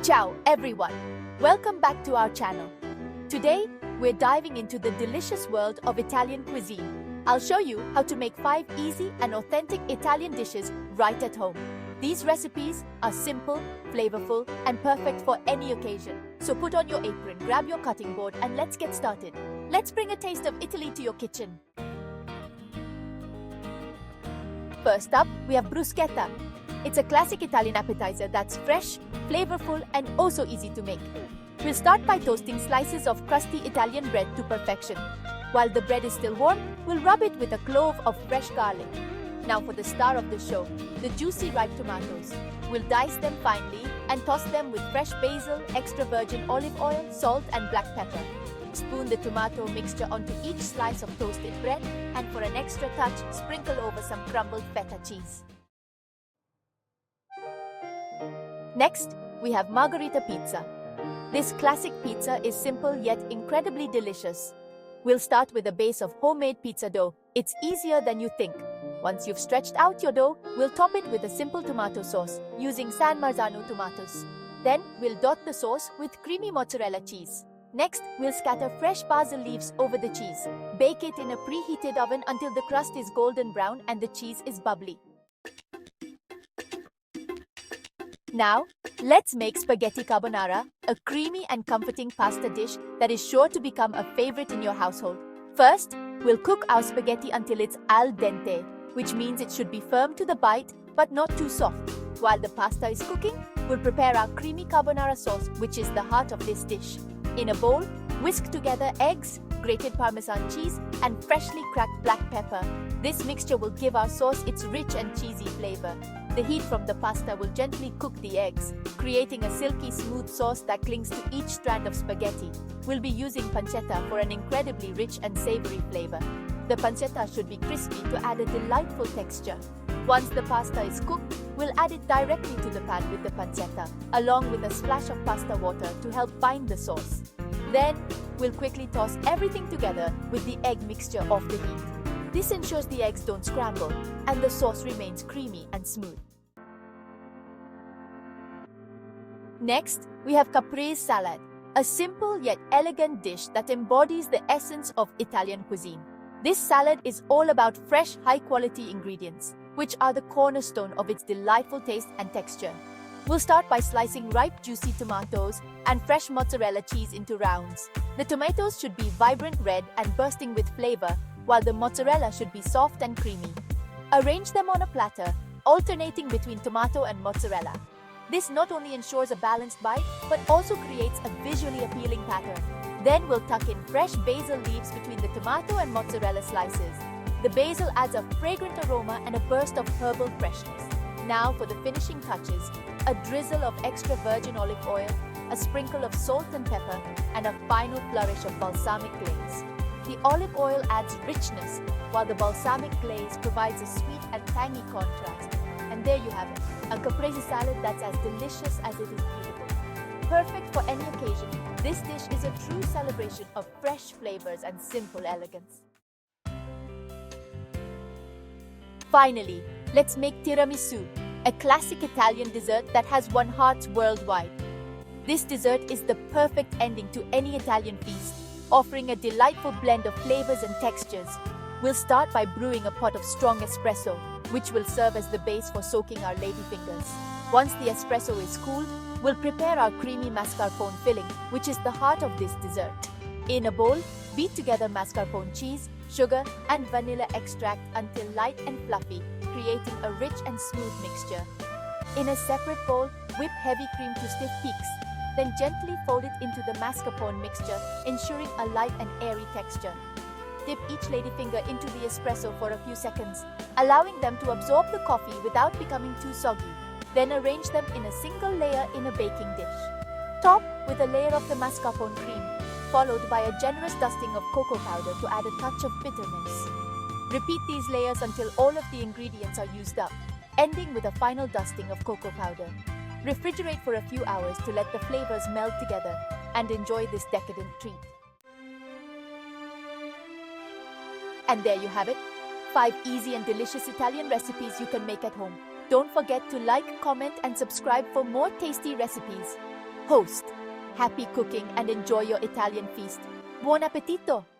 Ciao everyone! Welcome back to our channel. Today, we're diving into the delicious world of Italian cuisine. I'll show you how to make 5 easy and authentic Italian dishes right at home. These recipes are simple, flavorful, and perfect for any occasion. So put on your apron, grab your cutting board, and let's get started. Let's bring a taste of Italy to your kitchen. First up, we have bruschetta. It's a classic Italian appetizer that's fresh, flavorful, and oh so easy to make. We'll start by toasting slices of crusty Italian bread to perfection. While the bread is still warm, we'll rub it with a clove of fresh garlic. Now for the star of the show, the juicy ripe tomatoes. We'll dice them finely and toss them with fresh basil, extra virgin olive oil, salt, and black pepper. Spoon the tomato mixture onto each slice of toasted bread, and for an extra touch, sprinkle over some crumbled feta cheese. Next, we have margherita pizza. This classic pizza is simple yet incredibly delicious. We'll start with a base of homemade pizza dough. It's easier than you think. Once you've stretched out your dough, we'll top it with a simple tomato sauce using San Marzano tomatoes. Then, we'll dot the sauce with creamy mozzarella cheese. Next, we'll scatter fresh basil leaves over the cheese. Bake it in a preheated oven until the crust is golden brown and the cheese is bubbly. Now, let's make spaghetti carbonara, a creamy and comforting pasta dish that is sure to become a favorite in your household. First, we'll cook our spaghetti until it's al dente, which means it should be firm to the bite but not too soft. While the pasta is cooking, we'll prepare our creamy carbonara sauce, which is the heart of this dish. In a bowl, whisk together eggs, grated Parmesan cheese, and freshly cracked black pepper. This mixture will give our sauce its rich and cheesy flavor. The heat from the pasta will gently cook the eggs, creating a silky smooth sauce that clings to each strand of spaghetti. We'll be using pancetta for an incredibly rich and savory flavor. The pancetta should be crispy to add a delightful texture. Once the pasta is cooked, we'll add it directly to the pan with the pancetta, along with a splash of pasta water to help bind the sauce. Then, we'll quickly toss everything together with the egg mixture off the heat. This ensures the eggs don't scramble and the sauce remains creamy and smooth. Next, we have caprese salad, a simple yet elegant dish that embodies the essence of Italian cuisine. This salad is all about fresh, high-quality ingredients, which are the cornerstone of its delightful taste and texture. We'll start by slicing ripe, juicy tomatoes and fresh mozzarella cheese into rounds. The tomatoes should be vibrant red and bursting with flavor, while the mozzarella should be soft and creamy. Arrange them on a platter, alternating between tomato and mozzarella. This not only ensures a balanced bite, but also creates a visually appealing pattern. Then we'll tuck in fresh basil leaves between the tomato and mozzarella slices. The basil adds a fragrant aroma and a burst of herbal freshness. Now for the finishing touches, a drizzle of extra virgin olive oil, a sprinkle of salt and pepper, and a final flourish of balsamic glaze. The olive oil adds richness, while the balsamic glaze provides a sweet and tangy contrast. And there you have it, a caprese salad that's as delicious as it is beautiful. Perfect for any occasion, this dish is a true celebration of fresh flavors and simple elegance. Finally, let's make tiramisu, a classic Italian dessert that has won hearts worldwide. This dessert is the perfect ending to any Italian feast, offering a delightful blend of flavors and textures. We'll start by brewing a pot of strong espresso, which will serve as the base for soaking our ladyfingers. Once the espresso is cooled, we'll prepare our creamy mascarpone filling, which is the heart of this dessert. In a bowl, beat together mascarpone cheese, sugar, and vanilla extract until light and fluffy, creating a rich and smooth mixture. In a separate bowl, whip heavy cream to stiff peaks. Then gently fold it into the mascarpone mixture, ensuring a light and airy texture. Dip each ladyfinger into the espresso for a few seconds, allowing them to absorb the coffee without becoming too soggy. Then arrange them in a single layer in a baking dish. Top with a layer of the mascarpone cream, followed by a generous dusting of cocoa powder to add a touch of bitterness. Repeat these layers until all of the ingredients are used up, ending with a final dusting of cocoa powder. Refrigerate for a few hours to let the flavors meld together and enjoy this decadent treat. And there you have it, 5 easy and delicious Italian recipes you can make at home. Don't forget to like, comment, and subscribe for more tasty recipes. host. Happy cooking and enjoy your Italian feast. Buon appetito!